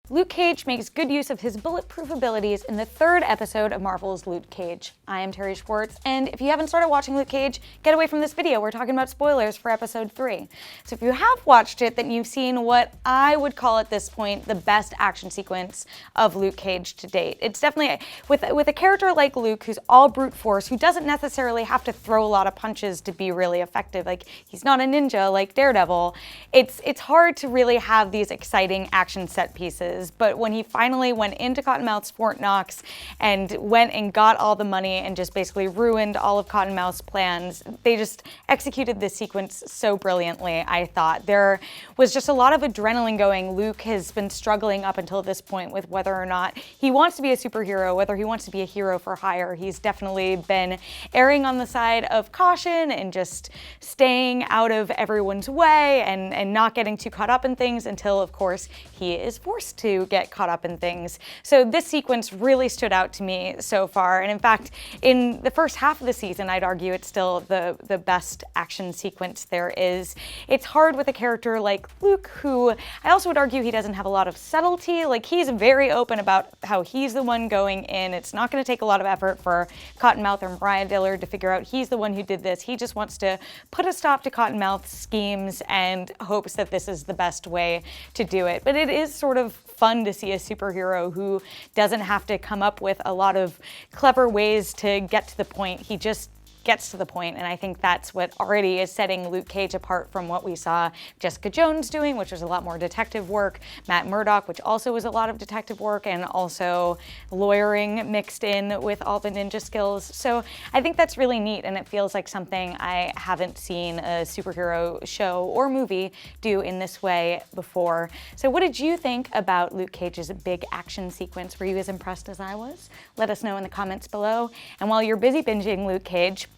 Luke Cage makes good use of his bulletproof abilities in the third episode of Marvel's Luke Cage. I am Terri Schwartz, and if you haven't started watching Luke Cage, get away from this video. We're talking about spoilers for episode 3. So if you have watched it, then you've seen what I would call at this point the best action sequence of Luke Cage to date. It's definitely, with a character like Luke, who's all brute force, who doesn't necessarily have to throw a lot of punches to be really effective. Like, he's not a ninja like Daredevil. It's hard to really have these exciting action set pieces. But when he finally went into Cottonmouth's Fort Knox and went and got all the money and just basically ruined all of Cottonmouth's plans, they just executed this sequence so brilliantly, I thought. There was just a lot of adrenaline going. Luke has been struggling up until this point with whether or not he wants to be a superhero, whether he wants to be a hero for hire. He's definitely been erring on the side of caution and just staying out of everyone's way and not getting too caught up in things until, of course, he is forced to get caught up in things. So this sequence really stood out to me so far. And in fact, in the first half of the season, I'd argue it's still the best action sequence there is. It's hard with a character like Luke, who I also would argue he doesn't have a lot of subtlety. Like, he's very open about how he's the one going in. It's not going to take a lot of effort for Cottonmouth or Mariah Dillard to figure out he's the one who did this. He just wants to put a stop to Cottonmouth's schemes and hopes that this is the best way to do it. But it is sort of fun to see a superhero who doesn't have to come up with a lot of clever ways to get to the point. He just gets to the point, and I think that's what already is setting Luke Cage apart from what we saw Jessica Jones doing, which was a lot more detective work, Matt Murdock, which also was a lot of detective work, and also lawyering mixed in with all the ninja skills. So I think that's really neat, and it feels like something I haven't seen a superhero show or movie do in this way before. So what did you think about Luke Cage's big action sequence? Were you as impressed as I was? Let us know in the comments below. And while you're busy binging Luke Cage,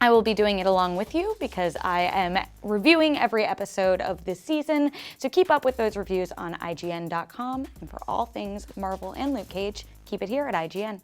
I will be doing it along with you because I am reviewing every episode of this season. So keep up with those reviews on IGN.com. And for all things Marvel and Luke Cage, keep it here at IGN.